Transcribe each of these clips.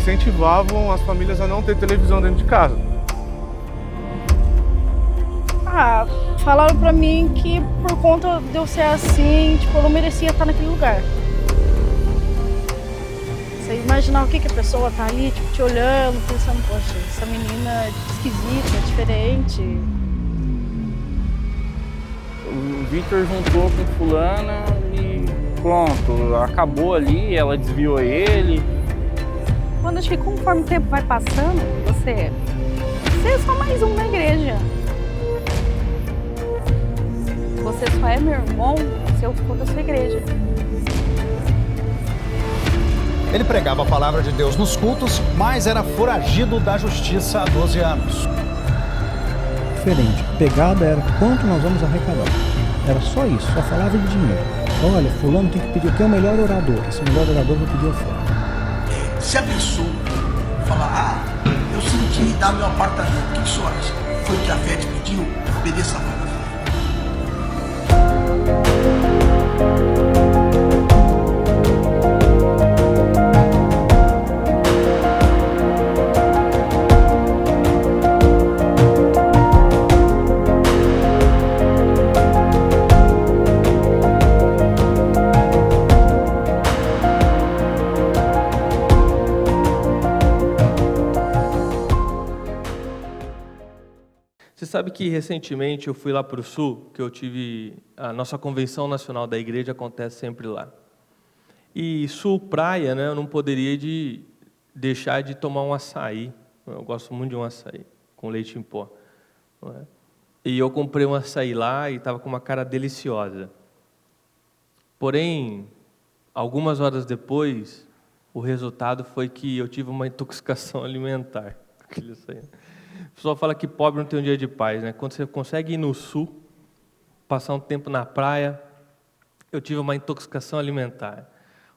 incentivavam as famílias a não ter televisão dentro de casa. Falaram pra mim que por conta de eu ser assim, tipo, eu não merecia estar naquele lugar. Você imaginar o que a pessoa tá ali, tipo, te olhando, pensando, poxa, essa menina é esquisita, é diferente. O Victor juntou com fulana e pronto, acabou ali, ela desviou ele. Quando acho que conforme o tempo vai passando, você é só mais um na igreja. Você só é meu irmão se eu for da sua igreja. Ele pregava a palavra de Deus nos cultos, mas era foragido da justiça há 12 anos. Diferente. A pegada era quanto nós vamos arrecadar. Era só isso, só falava de dinheiro. Olha, fulano tem que pedir quem é o melhor orador. Esse melhor orador vai pedir oferta. Se a pessoa falar, eu senti dar meu apartamento, o que o senhor acha? Foi o que a fé te pediu? Obedeça a palavra. Você sabe que recentemente eu fui lá para o Sul, que eu tive a nossa convenção nacional da igreja acontece sempre lá. E Sul Praia, né, eu não poderia deixar de tomar um açaí. Eu gosto muito de um açaí com leite em pó. Não é? E eu comprei um açaí lá e estava com uma cara deliciosa. Porém, algumas horas depois, o resultado foi que eu tive uma intoxicação alimentar. Aquele açaí. O pessoal fala que pobre não tem um dia de paz, né? Quando você consegue ir no sul, passar um tempo na praia, eu tive uma intoxicação alimentar.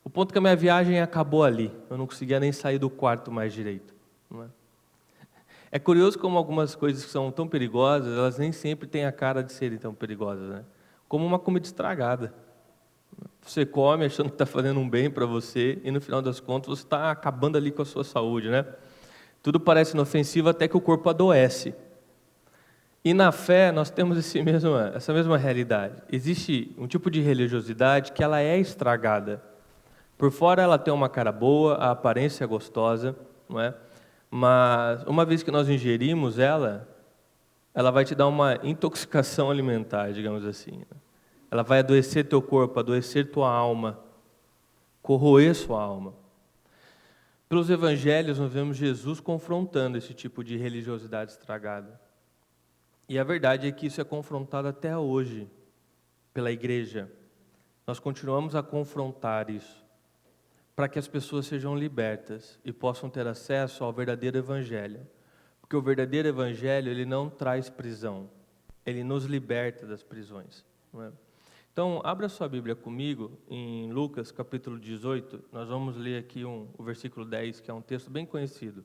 O ponto que a minha viagem acabou ali. Eu não conseguia nem sair do quarto mais direito. Não é? É curioso como algumas coisas que são tão perigosas, elas nem sempre têm a cara de serem tão perigosas, né? Como uma comida estragada. Você come achando que está fazendo um bem para você e no final das contas você está acabando ali com a sua saúde, né? Tudo parece inofensivo até que o corpo adoece. E na fé nós temos essa mesma realidade. Existe um tipo de religiosidade que ela é estragada. Por fora ela tem uma cara boa, a aparência é gostosa, não é? Mas uma vez que nós ingerimos ela vai te dar uma intoxicação alimentar, digamos assim. Ela vai adoecer teu corpo, adoecer tua alma, corroer sua alma. Pelos evangelhos, nós vemos Jesus confrontando esse tipo de religiosidade estragada. E a verdade é que isso é confrontado até hoje pela igreja. Nós continuamos a confrontar isso, para que as pessoas sejam libertas e possam ter acesso ao verdadeiro evangelho. Porque o verdadeiro evangelho, ele não traz prisão, ele nos liberta das prisões. Não é? Então, abra sua Bíblia comigo em Lucas, capítulo 18. Nós vamos ler aqui o versículo 10, que é um texto bem conhecido.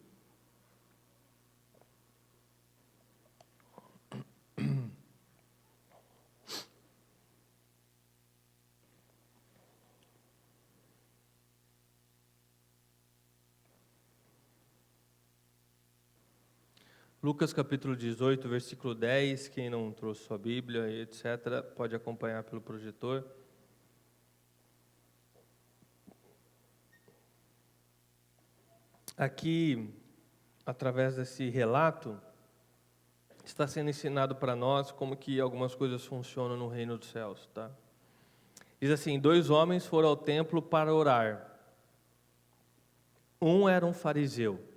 Lucas, capítulo 18, versículo 10. Quem não trouxe sua Bíblia, etc., pode acompanhar pelo projetor. Aqui, através desse relato, está sendo ensinado para nós como que algumas coisas funcionam no reino dos céus. Tá? Diz assim, 2 homens foram ao templo para orar. Um era um fariseu.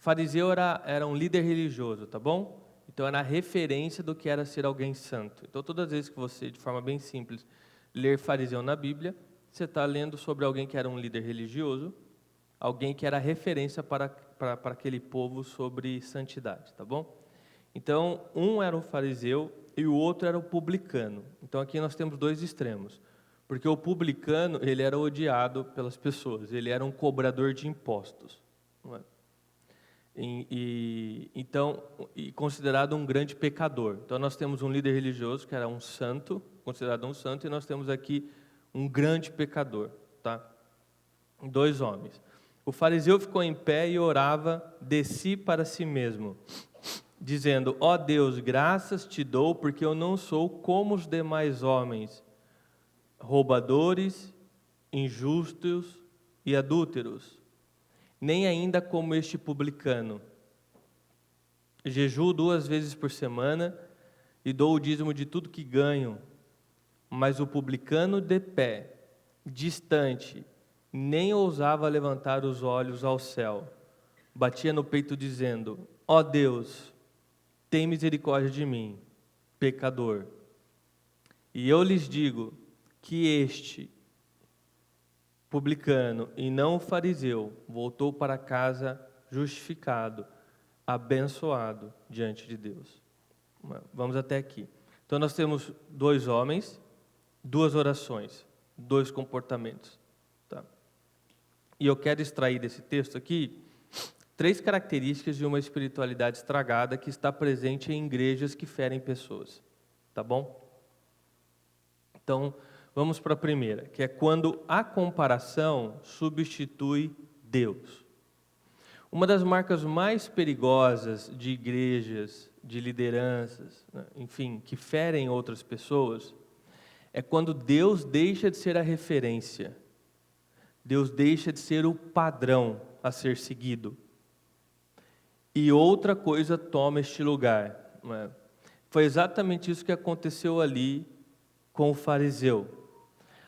Fariseu era um líder religioso, tá bom? Então era a referência do que era ser alguém santo. Então todas as vezes que você, de forma bem simples, ler fariseu na Bíblia, você está lendo sobre alguém que era um líder religioso, alguém que era referência para aquele povo sobre santidade, tá bom? Então um era o fariseu e o outro era o publicano. Então aqui nós temos 2 extremos. Porque o publicano, ele era odiado pelas pessoas, ele era um cobrador de impostos, não é? Então, considerado um grande pecador. Então, nós temos um líder religioso que era um santo, considerado um santo, e nós temos aqui um grande pecador, tá? 2 homens. O fariseu ficou em pé e orava de si para si mesmo, dizendo: ó Deus, graças te dou, porque eu não sou como os demais homens, roubadores, injustos e adúlteros, nem ainda como este publicano. Jejuo 2 vezes por semana e dou o dízimo de tudo que ganho. Mas o publicano de pé, distante, nem ousava levantar os olhos ao céu. Batia no peito dizendo: ó Deus, tem misericórdia de mim, pecador. E eu lhes digo que este publicano, e não o fariseu, voltou para casa justificado, abençoado diante de Deus. Vamos até aqui. Então nós temos 2 homens, 2 orações, 2 comportamentos. Tá? E eu quero extrair desse texto aqui 3 características de uma espiritualidade estragada que está presente em igrejas que ferem pessoas. Tá bom? Então, vamos para a primeira, que é quando a comparação substitui Deus. Uma das marcas mais perigosas de igrejas, de lideranças, né, enfim, que ferem outras pessoas, é quando Deus deixa de ser a referência. Deus deixa de ser o padrão a ser seguido. E outra coisa toma este lugar. Né? Foi exatamente isso que aconteceu ali com o fariseu.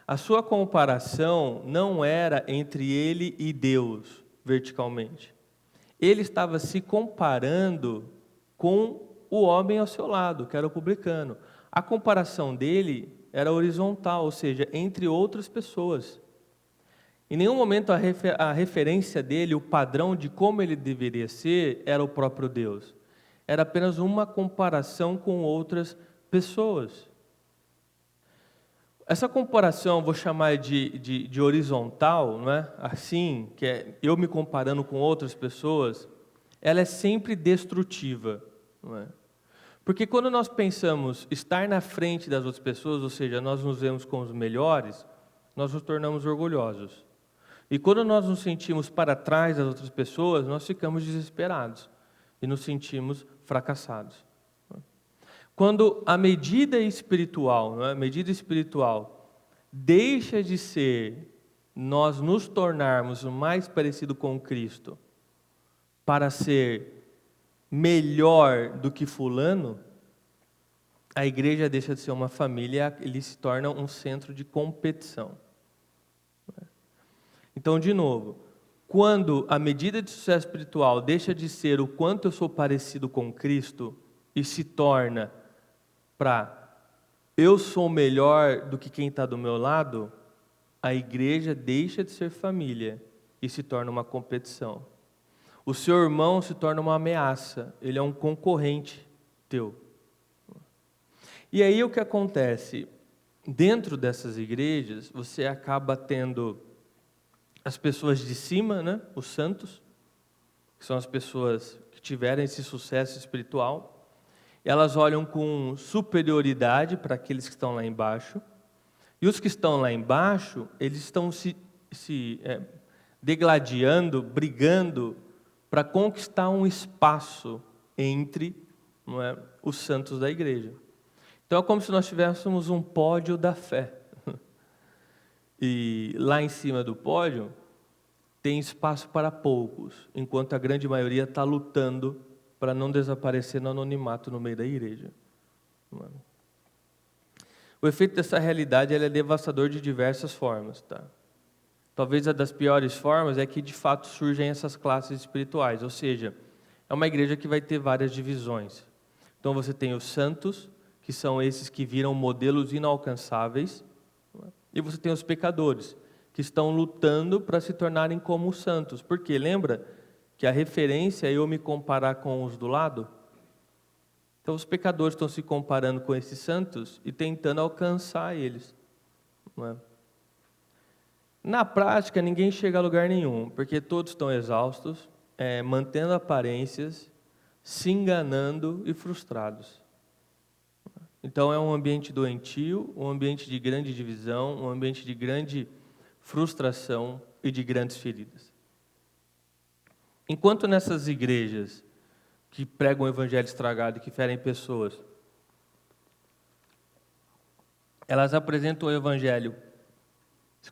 A sua comparação não era entre ele e Deus, verticalmente. Ele estava se comparando com o homem ao seu lado, que era o publicano. A comparação dele era horizontal, ou seja, entre outras pessoas. Em nenhum momento a referência dele, o padrão de como ele deveria ser, era o próprio Deus. Era apenas uma comparação com outras pessoas. Essa comparação, vou chamar de horizontal, não é? Assim, que é eu me comparando com outras pessoas, ela é sempre destrutiva, não é? Porque quando nós pensamos estar na frente das outras pessoas, ou seja, nós nos vemos com os melhores, nós nos tornamos orgulhosos. E quando nós nos sentimos para trás das outras pessoas, nós ficamos desesperados e nos sentimos fracassados. Quando a medida espiritual, não é? A medida espiritual deixa de ser nós nos tornarmos mais parecido com Cristo para ser melhor do que fulano, a igreja deixa de ser uma família, ele se torna um centro de competição. Então, de novo, quando a medida de sucesso espiritual deixa de ser o quanto eu sou parecido com Cristo e se torna para eu sou melhor do que quem está do meu lado, a igreja deixa de ser família e se torna uma competição. O seu irmão se torna uma ameaça, ele é um concorrente teu. E aí o que acontece? Dentro dessas igrejas, você acaba tendo as pessoas de cima, né? Os santos, que são as pessoas que tiveram esse sucesso espiritual, elas olham com superioridade para aqueles que estão lá embaixo, e os que estão lá embaixo, eles estão se degladiando, brigando, para conquistar um espaço entre, não é, os santos da igreja. Então é como se nós tivéssemos um pódio da fé. E lá em cima do pódio tem espaço para poucos, enquanto a grande maioria está lutando para não desaparecer no anonimato no meio da igreja. O efeito dessa realidade é devastador de diversas formas. Tá? Talvez a das piores formas é que de fato surgem essas classes espirituais, ou seja, é uma igreja que vai ter várias divisões. Então você tem os santos, que são esses que viram modelos inalcançáveis, e você tem os pecadores, que estão lutando para se tornarem como os santos. Porque lembra que a referência é eu me comparar com os do lado? Então os pecadores estão se comparando com esses santos e tentando alcançar eles. Não é? Na prática, ninguém chega a lugar nenhum, porque todos estão exaustos, mantendo aparências, se enganando e frustrados. Então é um ambiente doentio, um ambiente de grande divisão, um ambiente de grande frustração e de grandes feridas. Enquanto nessas igrejas que pregam o evangelho estragado e que ferem pessoas, elas apresentam o evangelho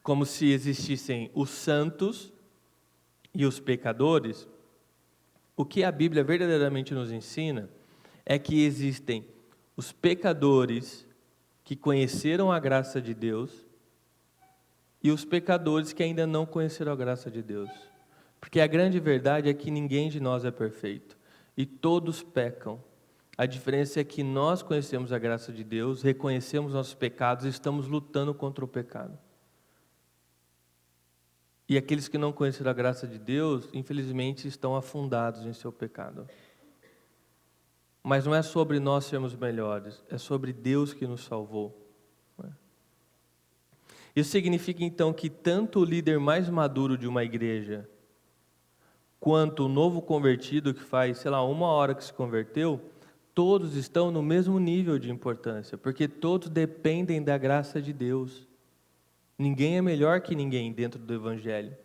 como se existissem os santos e os pecadores, o que a Bíblia verdadeiramente nos ensina é que existem os pecadores que conheceram a graça de Deus e os pecadores que ainda não conheceram a graça de Deus. Porque a grande verdade é que ninguém de nós é perfeito e todos pecam. A diferença é que nós conhecemos a graça de Deus, reconhecemos nossos pecados e estamos lutando contra o pecado. E aqueles que não conheceram a graça de Deus, infelizmente, estão afundados em seu pecado. Mas não é sobre nós sermos melhores, é sobre Deus que nos salvou. Isso significa, então, que tanto o líder mais maduro de uma igreja, quanto o novo convertido que faz, 1 hora que se converteu, todos estão no mesmo nível de importância, porque todos dependem da graça de Deus. Ninguém é melhor que ninguém dentro do Evangelho.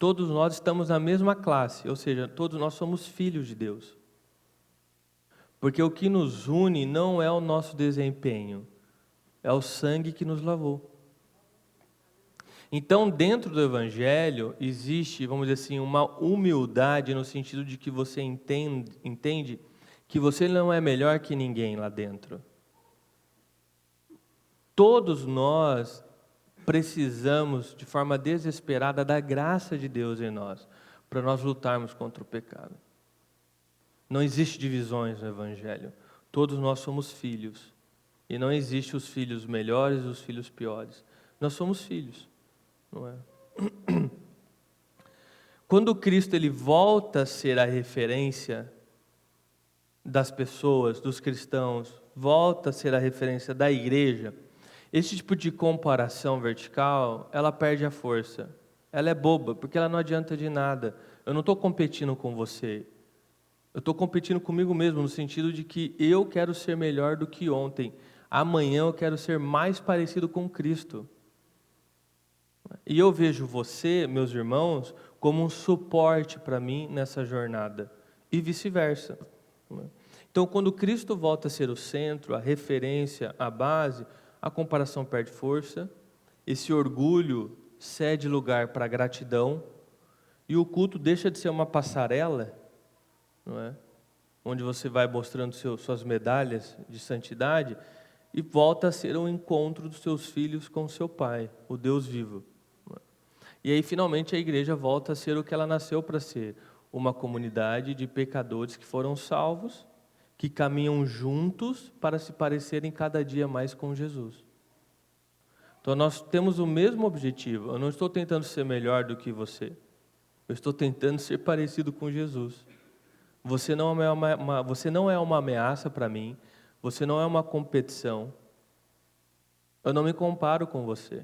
Todos nós estamos na mesma classe, ou seja, todos nós somos filhos de Deus. Porque o que nos une não é o nosso desempenho, é o sangue que nos lavou. Então, dentro do Evangelho, existe, vamos dizer assim, uma humildade no sentido de que você entende que você não é melhor que ninguém lá dentro. Todos nós precisamos, de forma desesperada, da graça de Deus em nós, para nós lutarmos contra o pecado. Não existe divisões no Evangelho. Todos nós somos filhos. E não existe os filhos melhores e os filhos piores. Nós somos filhos, não é? Quando Cristo ele volta a ser a referência das pessoas, dos cristãos, volta a ser a referência da igreja, esse tipo de comparação vertical, ela perde a força. Ela é boba, porque ela não adianta de nada. Eu não estou competindo com você. Eu estou competindo comigo mesmo, no sentido de que eu quero ser melhor do que ontem. Amanhã eu quero ser mais parecido com Cristo. E eu vejo você, meus irmãos, como um suporte para mim nessa jornada. E vice-versa. Então, quando Cristo volta a ser o centro, a referência, a base, a comparação perde força, esse orgulho cede lugar para a gratidão, e o culto deixa de ser uma passarela, não é? Onde você vai mostrando suas medalhas de santidade, e volta a ser um encontro dos seus filhos com seu Pai, o Deus vivo. E aí, finalmente, a igreja volta a ser o que ela nasceu para ser, uma comunidade de pecadores que foram salvos, que caminham juntos para se parecerem cada dia mais com Jesus. Então, nós temos o mesmo objetivo. Eu não estou tentando ser melhor do que você. Eu estou tentando ser parecido com Jesus. Você não é uma ameaça para mim. Você não é uma competição. Eu não me comparo com você.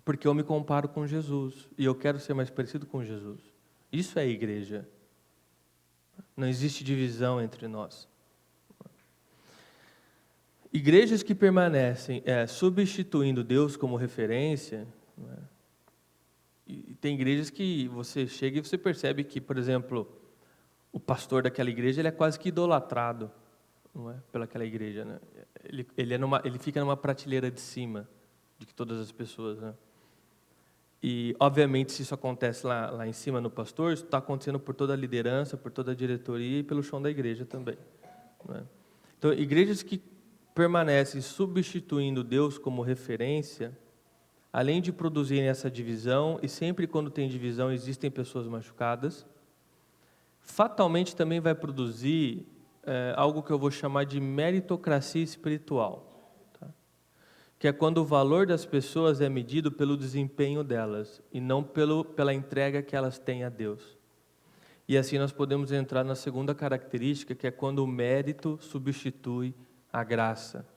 Porque eu me comparo com Jesus. E eu quero ser mais parecido com Jesus. Isso é a igreja. Não existe divisão entre nós. Igrejas que permanecem substituindo Deus como referência, e tem igrejas que você chega e você percebe que, por exemplo, o pastor daquela igreja ele é quase que idolatrado, não é? Pelaquela igreja, né? Ele fica numa prateleira de cima de que todas as pessoas, né? E, obviamente, se isso acontece lá em cima no pastor, isso está acontecendo por toda a liderança, por toda a diretoria e pelo chão da igreja também. Não é? Então, igrejas que permanecem substituindo Deus como referência, além de produzirem essa divisão, e sempre quando tem divisão existem pessoas machucadas, fatalmente também vai produzir algo que eu vou chamar de meritocracia espiritual. Que é quando o valor das pessoas é medido pelo desempenho delas e não pela entrega que elas têm a Deus. E assim nós podemos entrar na segunda característica, que é quando o mérito substitui a graça.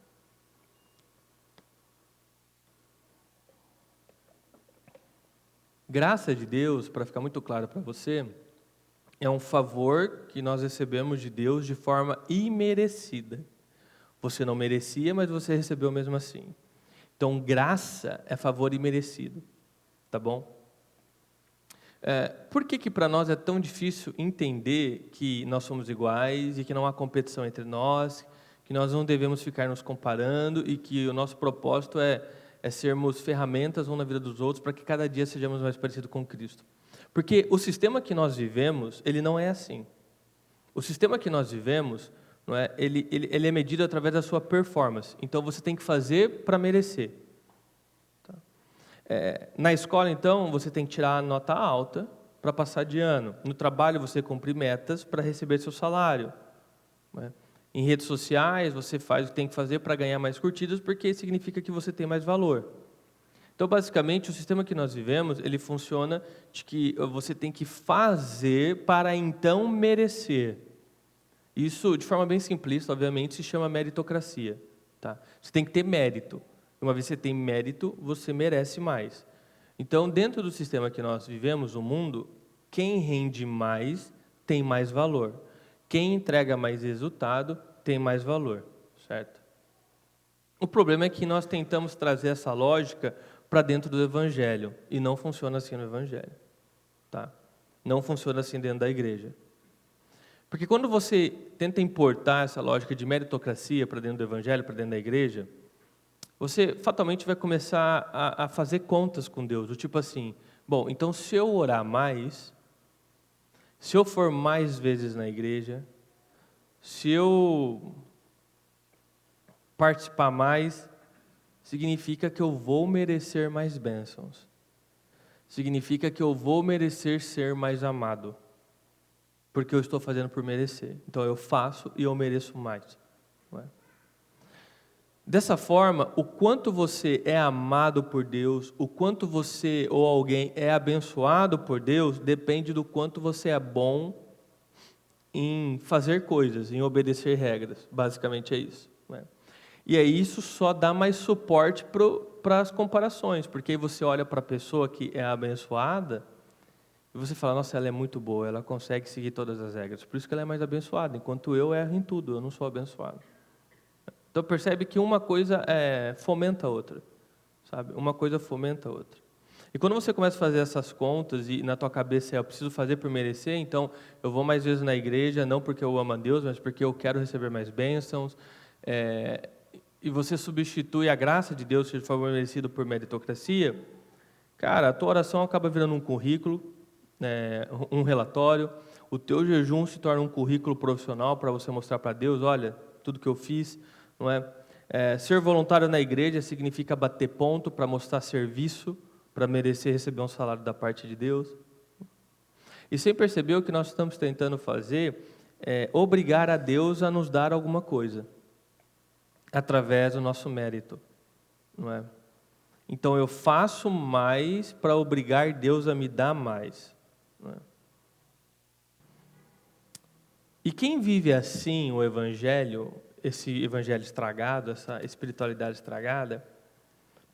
Graça de Deus, para ficar muito claro para você, é um favor que nós recebemos de Deus de forma imerecida. Você não merecia, mas você recebeu mesmo assim. Então, graça é favor imerecido, tá bom? Por que para nós é tão difícil entender que nós somos iguais e que não há competição entre nós, que nós não devemos ficar nos comparando e que o nosso propósito é sermos ferramentas um na vida dos outros para que cada dia sejamos mais parecidos com Cristo? Porque o sistema que nós vivemos, ele não é assim. O sistema que nós vivemos, não é, ele é medido através da sua performance. Então, você tem que fazer para merecer. Tá? Na escola, então, você tem que tirar a nota alta para passar de ano. No trabalho, você cumpre metas para receber seu salário. Não é? Em redes sociais, você faz o que tem que fazer para ganhar mais curtidas, porque significa que você tem mais valor. Então, basicamente, o sistema que nós vivemos, ele funciona de que você tem que fazer para então merecer. Isso, de forma bem simplista, obviamente, se chama meritocracia. Tá? Você tem que ter mérito. Uma vez que você tem mérito, você merece mais. Então, dentro do sistema que nós vivemos, o mundo, quem rende mais tem mais valor. Quem entrega mais resultado tem mais valor. Certo? O problema é que nós tentamos trazer essa lógica para dentro do Evangelho, e não funciona assim no Evangelho. Tá? Não funciona assim dentro da igreja. Porque quando você tenta importar essa lógica de meritocracia para dentro do Evangelho, para dentro da igreja, você fatalmente vai começar a fazer contas com Deus, do tipo assim, bom, então se eu orar mais, se eu for mais vezes na igreja, se eu participar mais, significa que eu vou merecer mais bênçãos. Significa que eu vou merecer ser mais amado. Porque eu estou fazendo por merecer. Então eu faço e eu mereço mais. Não é? Dessa forma, o quanto você é amado por Deus, o quanto você ou alguém é abençoado por Deus, depende do quanto você é bom em fazer coisas, em obedecer regras. Basicamente é isso. Não é? E aí isso só dá mais suporte para as comparações, porque aí você olha para a pessoa que é abençoada e você fala, nossa, ela é muito boa, ela consegue seguir todas as regras, por isso que ela é mais abençoada, enquanto eu erro em tudo, eu não sou abençoado. Então percebe que uma coisa fomenta a outra, sabe? Uma coisa fomenta a outra. E quando você começa a fazer essas contas e na tua cabeça eu preciso fazer por merecer, então eu vou mais vezes na igreja, não porque eu amo a Deus, mas porque eu quero receber mais bênçãos, e você substitui a graça de Deus, seja favor merecido por meritocracia, cara, a tua oração acaba virando um currículo, um relatório, o teu jejum se torna um currículo profissional para você mostrar para Deus, olha, tudo que eu fiz, não é? Ser voluntário na igreja significa bater ponto para mostrar serviço, para merecer receber um salário da parte de Deus. E sem perceber, o que nós estamos tentando fazer é obrigar a Deus a nos dar alguma coisa, através do nosso mérito, não é? Então eu faço mais para obrigar Deus a me dar mais, não é? E quem vive assim o Evangelho, esse Evangelho estragado, essa espiritualidade estragada,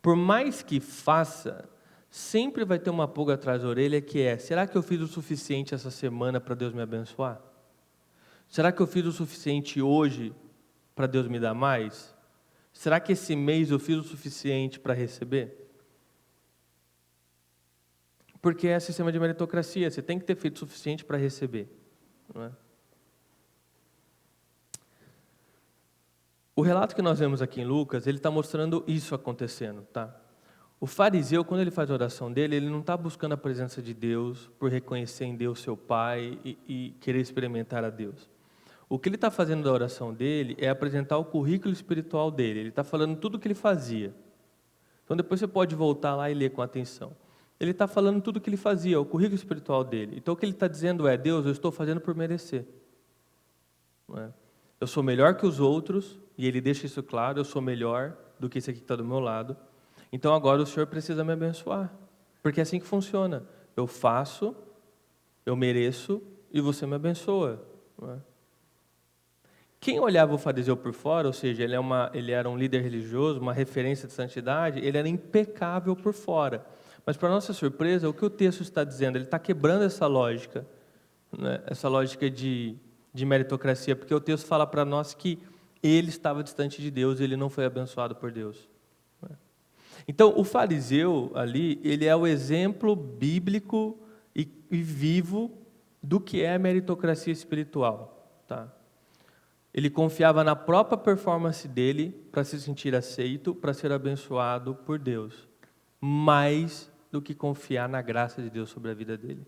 por mais que faça, sempre vai ter uma pulga atrás da orelha que é, será que eu fiz o suficiente essa semana para Deus me abençoar? Será que eu fiz o suficiente hoje para Deus me dar mais? Será que esse mês eu fiz o suficiente para receber? Porque é sistema de meritocracia, você tem que ter feito o suficiente para receber. Não é? O relato que nós vemos aqui em Lucas, ele está mostrando isso acontecendo. Tá? O fariseu, quando ele faz a oração dele, ele não está buscando a presença de Deus por reconhecer em Deus seu Pai e querer experimentar a Deus. O que ele está fazendo da oração dele é apresentar o currículo espiritual dele. Ele está falando tudo o que ele fazia. Então depois você pode voltar lá e ler com atenção. Ele está falando tudo o que ele fazia, o currículo espiritual dele. Então o que ele está dizendo é, Deus, eu estou fazendo por merecer. Não é? Eu sou melhor que os outros, e ele deixa isso claro, eu sou melhor do que esse aqui que está do meu lado. Então agora o Senhor precisa me abençoar. Porque é assim que funciona. Eu faço, eu mereço, e você me abençoa. Não é? Quem olhava o fariseu por fora, ou seja, ele era um líder religioso, uma referência de santidade, ele era impecável por fora. Mas, para nossa surpresa, o que o texto está dizendo? Ele está quebrando essa lógica, né? Essa lógica de meritocracia, porque o texto fala para nós que ele estava distante de Deus e ele não foi abençoado por Deus. Então, o fariseu ali, ele é o exemplo bíblico e vivo do que é a meritocracia espiritual. Tá? Ele confiava na própria performance dele para se sentir aceito, para ser abençoado por Deus, mais do que confiar na graça de Deus sobre a vida dele.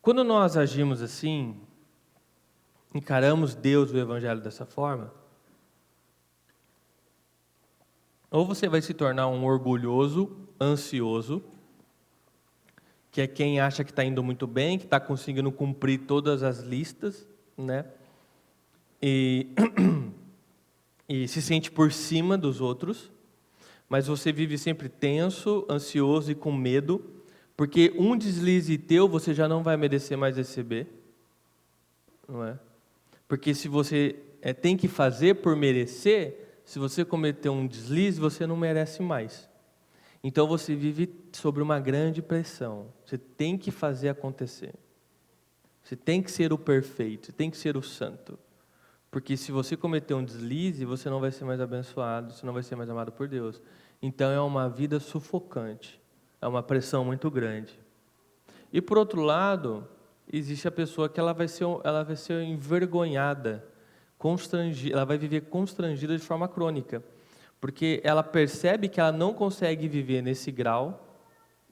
Quando nós agimos assim, encaramos Deus e o Evangelho dessa forma, ou você vai se tornar um orgulhoso, ansioso, que é quem acha que está indo muito bem, que está conseguindo cumprir todas as listas, né? E se sente por cima dos outros, mas você vive sempre tenso, ansioso e com medo, porque um deslize teu você já não vai merecer mais receber, não é? Porque se você tem que fazer por merecer, se você cometer um deslize, você não merece mais. Então você vive sob uma grande pressão. Você tem que fazer acontecer. Você tem que ser o perfeito, você tem que ser o santo. Porque se você cometer um deslize, você não vai ser mais abençoado, você não vai ser mais amado por Deus. Então é uma vida sufocante. É uma pressão muito grande. E por outro lado, existe a pessoa que ela vai ser envergonhada, constrangida, ela vai viver constrangida de forma crônica, porque ela percebe que ela não consegue viver nesse grau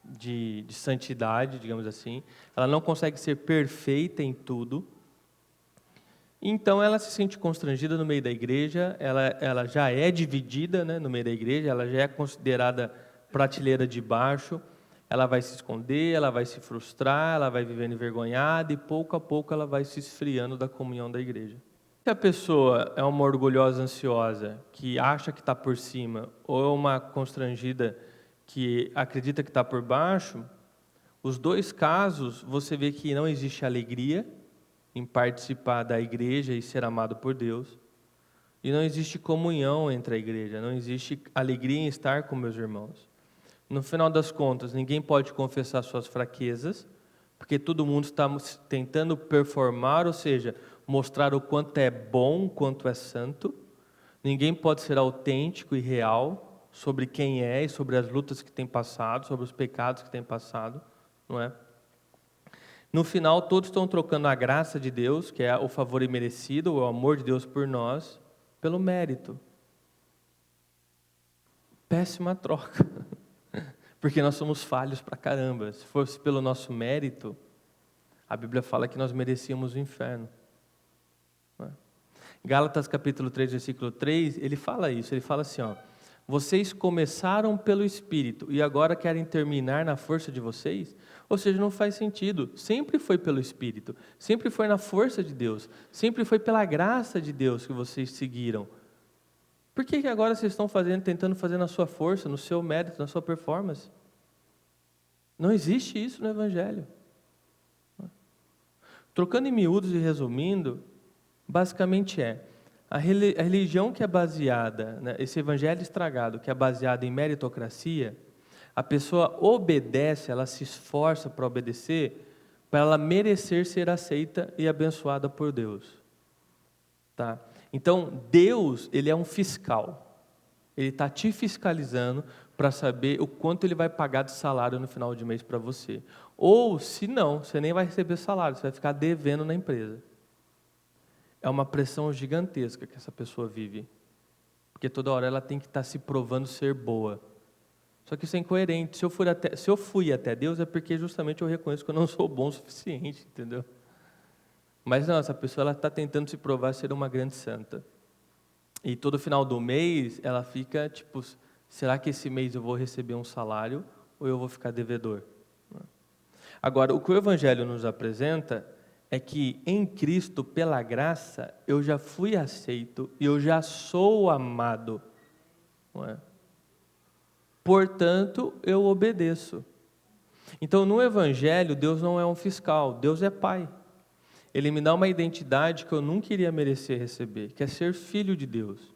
de santidade, digamos assim, ela não consegue ser perfeita em tudo, então ela se sente constrangida no meio da igreja, ela já é dividida, né, no meio da igreja, ela já é considerada prateleira de baixo, ela vai se esconder, ela vai se frustrar, ela vai vivendo envergonhada e pouco a pouco ela vai se esfriando da comunhão da igreja. Se a pessoa é uma orgulhosa ansiosa, que acha que está por cima, ou é uma constrangida que acredita que está por baixo, os dois casos você vê que não existe alegria em participar da igreja e ser amado por Deus, e não existe comunhão entre a igreja, não existe alegria em estar com meus irmãos. No final das contas, ninguém pode confessar suas fraquezas, porque todo mundo está tentando performar, ou seja, mostrar o quanto é bom, o quanto é santo. Ninguém pode ser autêntico e real sobre quem é e sobre as lutas que tem passado, sobre os pecados que tem passado, não é? No final, todos estão trocando a graça de Deus, que é o favor imerecido, o amor de Deus por nós, pelo mérito. Péssima troca. Porque nós somos falhos pra caramba. Se fosse pelo nosso mérito, a Bíblia fala que nós merecíamos o inferno. Gálatas capítulo 3, versículo 3, ele fala isso, ele fala assim, ó, vocês começaram pelo Espírito e agora querem terminar na força de vocês? Ou seja, não faz sentido, sempre foi pelo Espírito, sempre foi na força de Deus, sempre foi pela graça de Deus que vocês seguiram. Por que agora vocês estão tentando fazer na sua força, no seu mérito, na sua performance? Não existe isso no Evangelho. Trocando em miúdos e resumindo, basicamente a religião que é baseada, né, esse evangelho estragado, que é baseado em meritocracia, a pessoa obedece, ela se esforça para obedecer, para ela merecer ser aceita e abençoada por Deus. Tá? Então, Deus, ele é um fiscal. Ele está te fiscalizando para saber o quanto ele vai pagar de salário no final de mês para você. Ou, se não, você nem vai receber salário, você vai ficar devendo na empresa. É uma pressão gigantesca que essa pessoa vive. Porque toda hora ela tem que estar se provando ser boa. Só que isso é incoerente. Se eu fui até Deus, é porque justamente eu reconheço que eu não sou bom o suficiente, entendeu? Mas não, essa pessoa está tentando se provar ser uma grande santa. E todo final do mês, ela fica tipo, será que esse mês eu vou receber um salário ou eu vou ficar devedor? Agora, o que o Evangelho nos apresenta é que em Cristo, pela graça, eu já fui aceito e eu já sou amado. Não é? Portanto, eu obedeço. Então, no Evangelho, Deus não é um fiscal, Deus é Pai. Ele me dá uma identidade que eu nunca iria merecer receber, que é ser filho de Deus.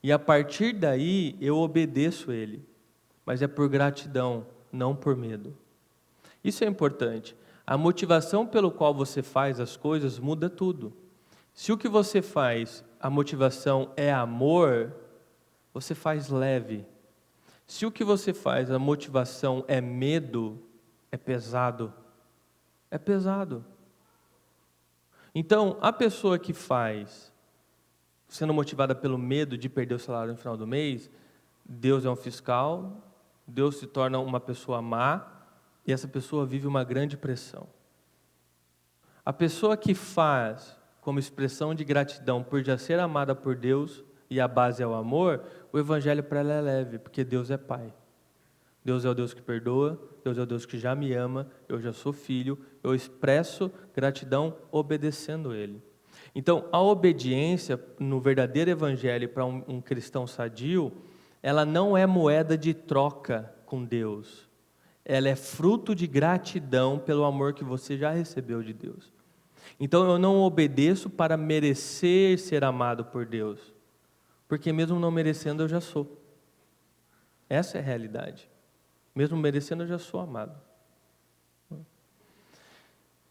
E a partir daí, eu obedeço Ele. Mas é por gratidão, não por medo. Isso é importante. A motivação pelo qual você faz as coisas muda tudo. Se o que você faz, a motivação é amor, você faz leve. Se o que você faz, a motivação é medo, é pesado. É pesado. Então, a pessoa que faz, sendo motivada pelo medo de perder o salário no final do mês, Deus é um fiscal, Deus se torna uma pessoa má, e essa pessoa vive uma grande pressão. A pessoa que faz como expressão de gratidão por já ser amada por Deus, e a base é o amor, o evangelho para ela é leve, porque Deus é Pai. Deus é o Deus que perdoa, Deus é o Deus que já me ama, eu já sou filho, eu expresso gratidão obedecendo Ele. Então, a obediência no verdadeiro evangelho para um cristão sadio, ela não é moeda de troca com Deus. Ela é fruto de gratidão pelo amor que você já recebeu de Deus. Então, eu não obedeço para merecer ser amado por Deus, porque mesmo não merecendo, eu já sou. Essa é a realidade. Mesmo merecendo, eu já sou amado.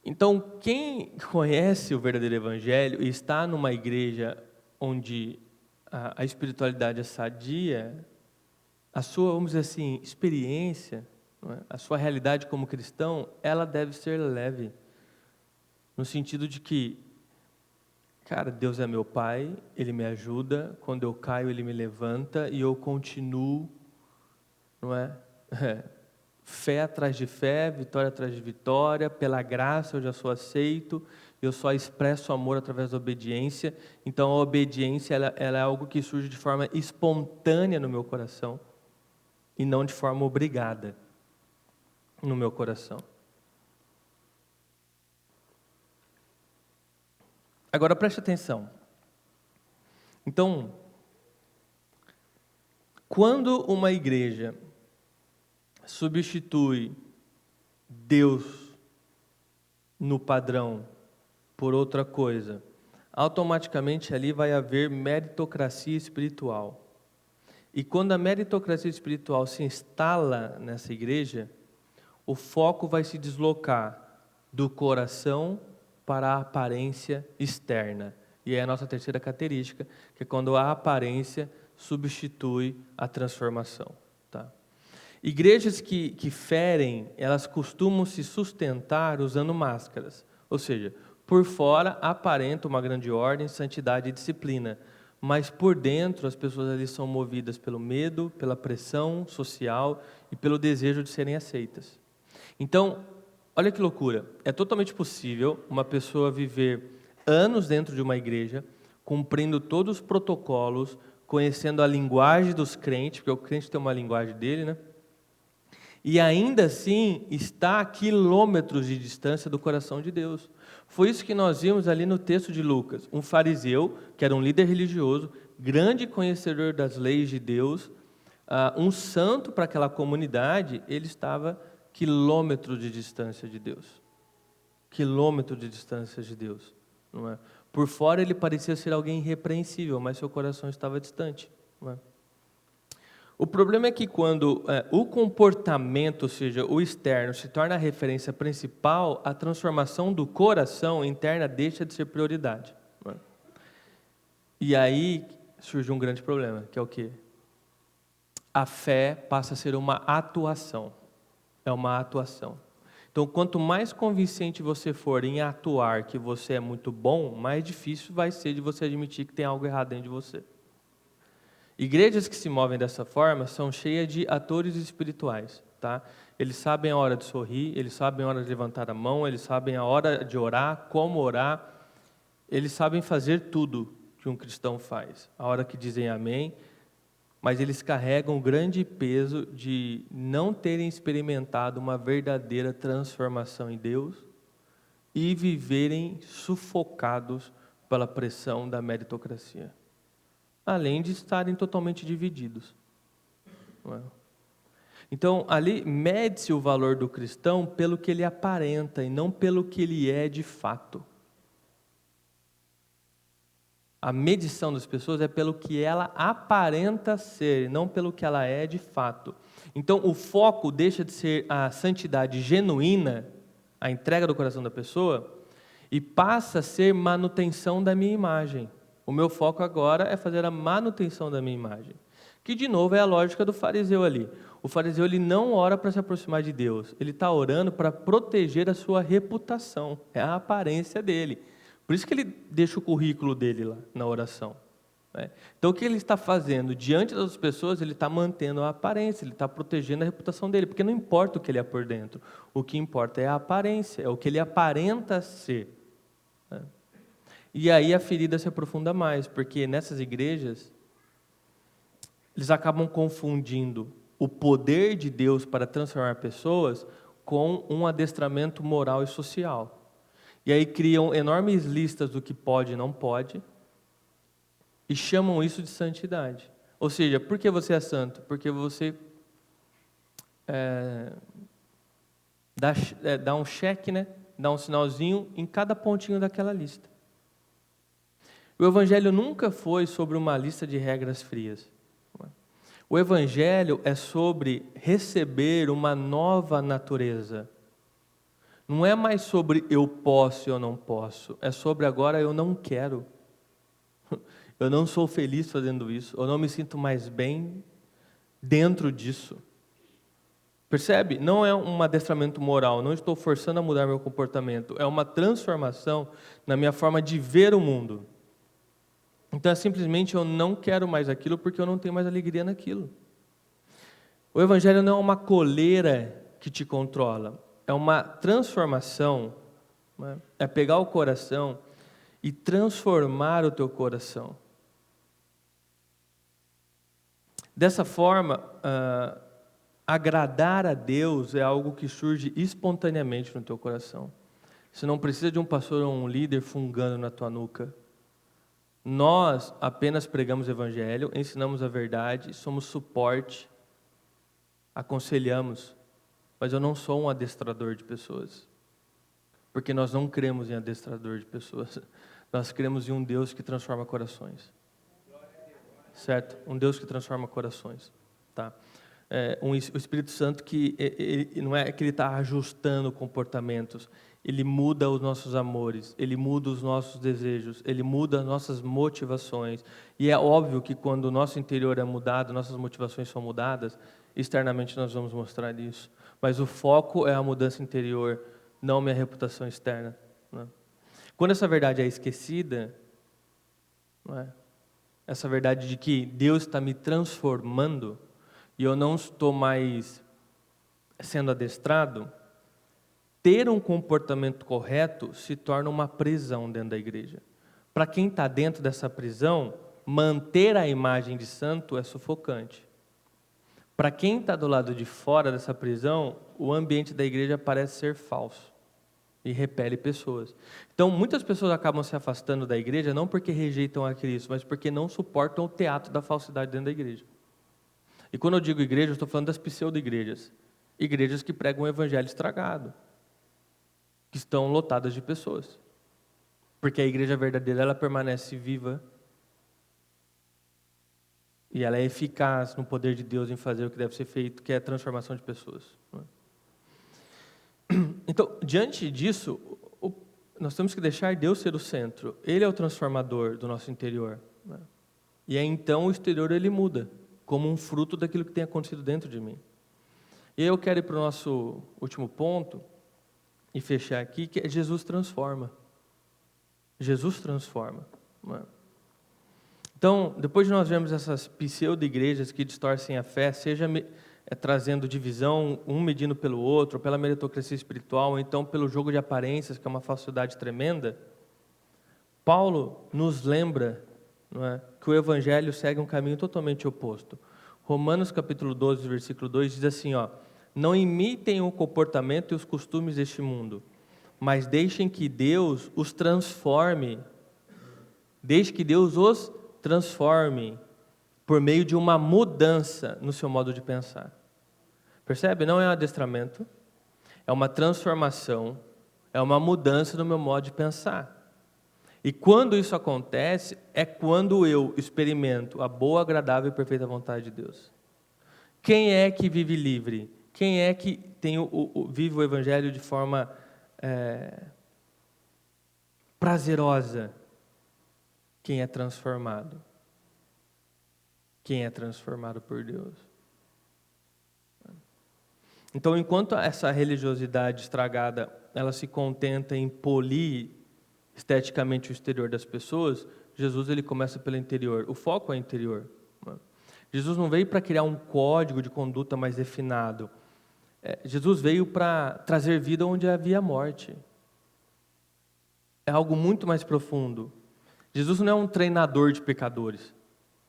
Então, quem conhece o verdadeiro evangelho e está numa igreja onde a espiritualidade é sadia, a sua, vamos dizer assim, experiência, não é? A sua realidade como cristão, ela deve ser leve. No sentido de que, cara, Deus é meu Pai, Ele me ajuda, quando eu caio Ele me levanta e eu continuo, não é? Fé atrás de fé, vitória atrás de vitória, pela graça eu já sou aceito, eu só expresso amor através da obediência. Então a obediência ela é algo que surge de forma espontânea no meu coração e não de forma obrigada no meu coração. Agora preste atenção. Então, quando uma igreja substitui Deus no padrão por outra coisa, automaticamente ali vai haver meritocracia espiritual. E quando a meritocracia espiritual se instala nessa igreja, o foco vai se deslocar do coração para a aparência externa. E é a nossa terceira característica, que é quando a aparência substitui a transformação. Tá? Igrejas que ferem, elas costumam se sustentar usando máscaras. Ou seja, por fora aparenta uma grande ordem, santidade e disciplina. Mas por dentro as pessoas ali são movidas pelo medo, pela pressão social e pelo desejo de serem aceitas. Então, olha que loucura. É totalmente possível uma pessoa viver anos dentro de uma igreja, cumprindo todos os protocolos, conhecendo a linguagem dos crentes, porque o crente tem uma linguagem dele, né? E ainda assim está a quilômetros de distância do coração de Deus. Foi isso que nós vimos ali no texto de Lucas. Um fariseu, que era um líder religioso, grande conhecedor das leis de Deus, um santo para aquela comunidade, ele estava quilômetros de distância de Deus. Quilômetros de distância de Deus. Não é? Por fora ele parecia ser alguém irrepreensível, mas seu coração estava distante. Não é? O problema é que quando o comportamento, ou seja, o externo, se torna a referência principal, a transformação do coração interna deixa de ser prioridade. Não é? E aí surge um grande problema, que é o quê? A fé passa a ser uma atuação. É uma atuação. Então, quanto mais convincente você for em atuar que você é muito bom, mais difícil vai ser de você admitir que tem algo errado dentro de você. Igrejas que se movem dessa forma são cheias de atores espirituais. Tá? Eles sabem a hora de sorrir, eles sabem a hora de levantar a mão, eles sabem a hora de orar, como orar. Eles sabem fazer tudo que um cristão faz. A hora que dizem amém, mas eles carregam o grande peso de não terem experimentado uma verdadeira transformação em Deus e viverem sufocados pela pressão da meritocracia. Além de estarem totalmente divididos. Não é? Então, ali mede-se o valor do cristão pelo que ele aparenta e não pelo que ele é de fato. A medição das pessoas é pelo que ela aparenta ser, não pelo que ela é de fato. Então, o foco deixa de ser a santidade genuína, a entrega do coração da pessoa, e passa a ser manutenção da minha imagem. O meu foco agora é fazer a manutenção da minha imagem. Que, de novo, é a lógica do fariseu ali. O fariseu ele não ora para se aproximar de Deus, ele está orando para proteger a sua reputação, é a aparência dele. Por isso que ele deixa o currículo dele lá na oração. Né? Então, o que ele está fazendo? Diante das pessoas, ele está mantendo a aparência, ele está protegendo a reputação dele, porque não importa o que ele é por dentro, o que importa é a aparência, é o que ele aparenta ser. Né? E aí a ferida se aprofunda mais, porque nessas igrejas, eles acabam confundindo o poder de Deus para transformar pessoas com um adestramento moral e social. E aí criam enormes listas do que pode e não pode e chamam isso de santidade. Ou seja, por que você é santo? Porque você dá um cheque, né? Dá um sinalzinho em cada pontinho daquela lista. O Evangelho nunca foi sobre uma lista de regras frias. O Evangelho é sobre receber uma nova natureza. Não é mais sobre eu posso e eu não posso. É sobre agora eu não quero. Eu não sou feliz fazendo isso. Eu não me sinto mais bem dentro disso. Percebe? Não é um adestramento moral. Não estou forçando a mudar meu comportamento. É uma transformação na minha forma de ver o mundo. Então, é simplesmente eu não quero mais aquilo porque eu não tenho mais alegria naquilo. O Evangelho não é uma coleira que te controla. É uma transformação. Né? É pegar o coração e transformar o teu coração. Dessa forma, agradar a Deus é algo que surge espontaneamente no teu coração. Você não precisa de um pastor ou um líder fungando na tua nuca. Nós apenas pregamos o Evangelho, ensinamos a verdade, somos suporte, aconselhamos, mas eu não sou um adestrador de pessoas, porque nós não cremos em adestrador de pessoas, nós cremos em um Deus que transforma corações, certo? Um Deus que transforma corações, tá? O Espírito Santo que ele, não é que ele está ajustando comportamentos, ele muda os nossos amores, ele muda os nossos desejos, ele muda as nossas motivações. E é óbvio que quando o nosso interior é mudado, nossas motivações são mudadas, externamente nós vamos mostrar isso. Mas o foco é a mudança interior, não minha reputação externa. Né? Quando essa verdade é esquecida, não é? Essa verdade de que Deus está me transformando e eu não estou mais sendo adestrado, ter um comportamento correto se torna uma prisão dentro da igreja. Para quem está dentro dessa prisão, manter a imagem de santo é sufocante. Para quem está do lado de fora dessa prisão, o ambiente da igreja parece ser falso e repele pessoas. Então, muitas pessoas acabam se afastando da igreja não porque rejeitam a Cristo, mas porque não suportam o teatro da falsidade dentro da igreja. E quando eu digo igreja, eu estou falando das pseudo-igrejas. Igrejas que pregam um evangelho estragado, que estão lotadas de pessoas. Porque a igreja verdadeira, ela permanece viva e ela é eficaz no poder de Deus em fazer o que deve ser feito, que é a transformação de pessoas. Então, diante disso, nós temos que deixar Deus ser o centro. Ele é o transformador do nosso interior. E aí, então, o exterior ele muda, como um fruto daquilo que tem acontecido dentro de mim. E aí eu quero ir para o nosso último ponto, e fechar aqui, que é Jesus transforma. Jesus transforma. Então, depois de nós vermos essas pseudo-igrejas que distorcem a fé, seja trazendo divisão, um medindo pelo outro, pela meritocracia espiritual, ou então pelo jogo de aparências, que é uma falsidade tremenda, Paulo nos lembra, não é, que o Evangelho segue um caminho totalmente oposto. Romanos capítulo 12, versículo 2 diz assim, ó, não imitem o comportamento e os costumes deste mundo, mas deixem que Deus os transforme. Deixe que Deus os transforme por meio de uma mudança no seu modo de pensar. Percebe? Não é um adestramento, é uma transformação, é uma mudança no meu modo de pensar. E quando isso acontece, é quando eu experimento a boa, agradável e perfeita vontade de Deus. Quem é que vive livre? Quem é que vive o Evangelho de forma prazerosa? Quem é transformado. quem é transformado por Deus. Então, enquanto essa religiosidade estragada, ela se contenta em polir esteticamente o exterior das pessoas, Jesus ele começa pelo interior. O foco é interior. Jesus não veio para criar um código de conduta mais refinado. Jesus veio para trazer vida onde havia morte. É algo muito mais profundo. Jesus não é um treinador de pecadores.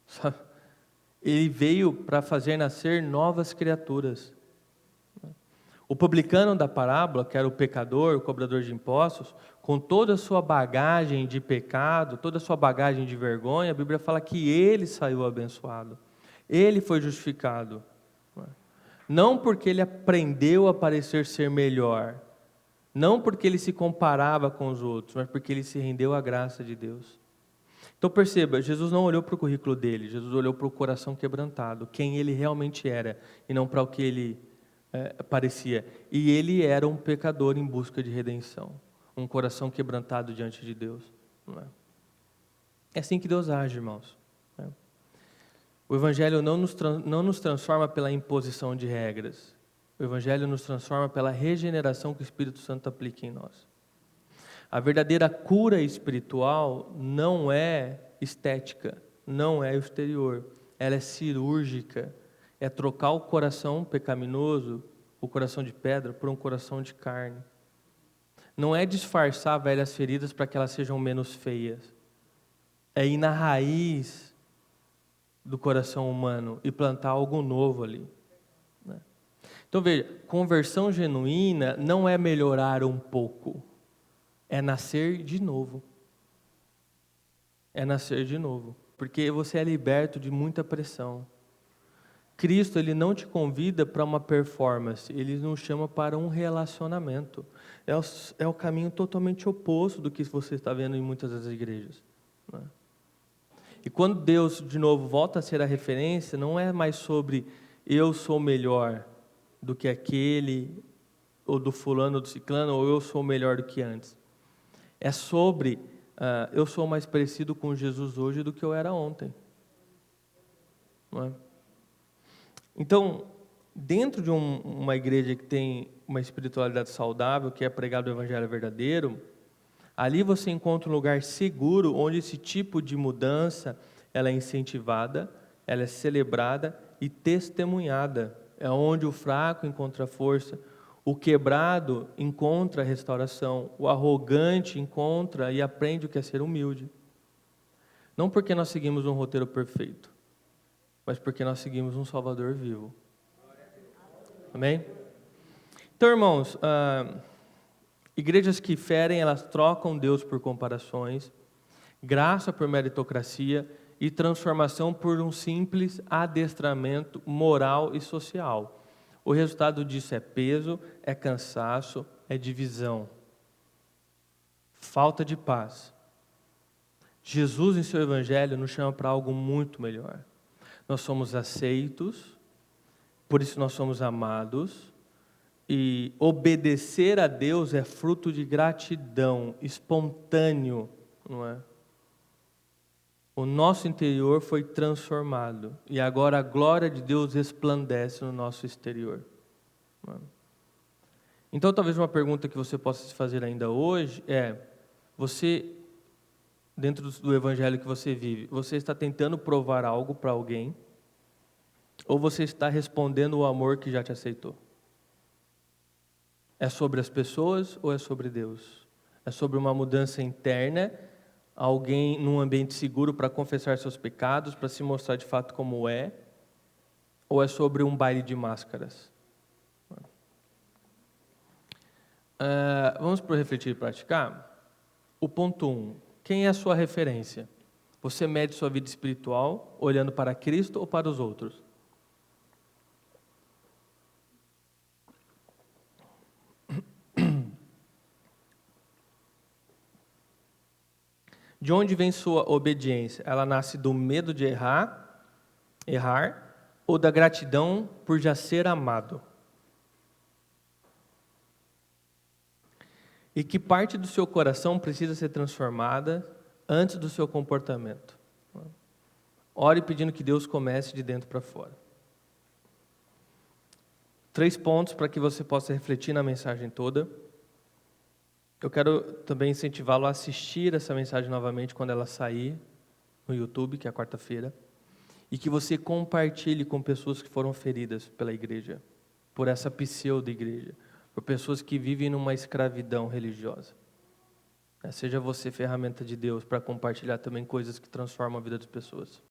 Sabe? Ele veio para fazer nascer novas criaturas. O publicano da parábola, que era o pecador, o cobrador de impostos, com toda a sua bagagem de pecado, toda a sua bagagem de vergonha, a Bíblia fala que ele saiu abençoado. Ele foi justificado. Não porque ele aprendeu a parecer ser melhor, não porque ele se comparava com os outros, mas porque ele se rendeu à graça de Deus. Então perceba, Jesus não olhou para o currículo dele, Jesus olhou para o coração quebrantado, quem ele realmente era, e não para o que ele parecia. E ele era um pecador em busca de redenção, um coração quebrantado diante de Deus. Não é? É assim que Deus age, irmãos. O Evangelho não nos transforma pela imposição de regras. O Evangelho nos transforma pela regeneração que o Espírito Santo aplica em nós. A verdadeira cura espiritual não é estética, não é exterior. Ela é cirúrgica. É trocar o coração pecaminoso, o coração de pedra, por um coração de carne. Não é disfarçar velhas feridas para que elas sejam menos feias. É ir na raiz do coração humano e plantar algo novo ali. Então veja, conversão genuína não é melhorar um pouco, é nascer de novo. É nascer de novo, porque você é liberto de muita pressão. Cristo, ele não te convida para uma performance, ele nos chama para um relacionamento. É o caminho totalmente oposto do que você está vendo em muitas das igrejas. Não é? E quando Deus, de novo, volta a ser a referência, não é mais sobre eu sou melhor do que aquele, ou do fulano, ou do ciclano, ou eu sou melhor do que antes. É sobre eu sou mais parecido com Jesus hoje do que eu era ontem. Não é? Então, dentro de uma igreja que tem uma espiritualidade saudável, que é pregado o Evangelho verdadeiro, ali você encontra um lugar seguro onde esse tipo de mudança ela é incentivada, ela é celebrada e testemunhada. É onde o fraco encontra força, o quebrado encontra restauração, o arrogante encontra e aprende o que é ser humilde. Não porque nós seguimos um roteiro perfeito, mas porque nós seguimos um Salvador vivo. Amém? Então, irmãos, igrejas que ferem, elas trocam Deus por comparações, graça por meritocracia e transformação por um simples adestramento moral e social. O resultado disso é peso, é cansaço, é divisão, falta de paz. Jesus, em seu Evangelho, nos chama para algo muito melhor. Nós somos aceitos, por isso nós somos amados, e obedecer a Deus é fruto de gratidão, espontâneo, não é? O nosso interior foi transformado, e agora a glória de Deus resplandece no nosso exterior. Não é? Então, talvez uma pergunta que você possa se fazer ainda hoje é, você, dentro do evangelho que você vive, você está tentando provar algo para alguém? Ou você está respondendo o amor que já te aceitou? É sobre as pessoas ou é sobre Deus? É sobre uma mudança interna, alguém num ambiente seguro para confessar seus pecados, para se mostrar de fato como é? Ou é sobre um baile de máscaras? Vamos para o refletir e praticar? O ponto 1. Quem é a sua referência? Você mede sua vida espiritual olhando para Cristo ou para os outros? De onde vem sua obediência? Ela nasce do medo de errar, ou da gratidão por já ser amado? E que parte do seu coração precisa ser transformada antes do seu comportamento? Ore pedindo que Deus comece de dentro para fora. 3 pontos para que você possa refletir na mensagem toda. Eu quero também incentivá-lo a assistir essa mensagem novamente quando ela sair no YouTube, que é a quarta-feira, e que você compartilhe com pessoas que foram feridas pela igreja, por essa pseudo-igreja, por pessoas que vivem numa escravidão religiosa. Seja você ferramenta de Deus para compartilhar também coisas que transformam a vida das pessoas.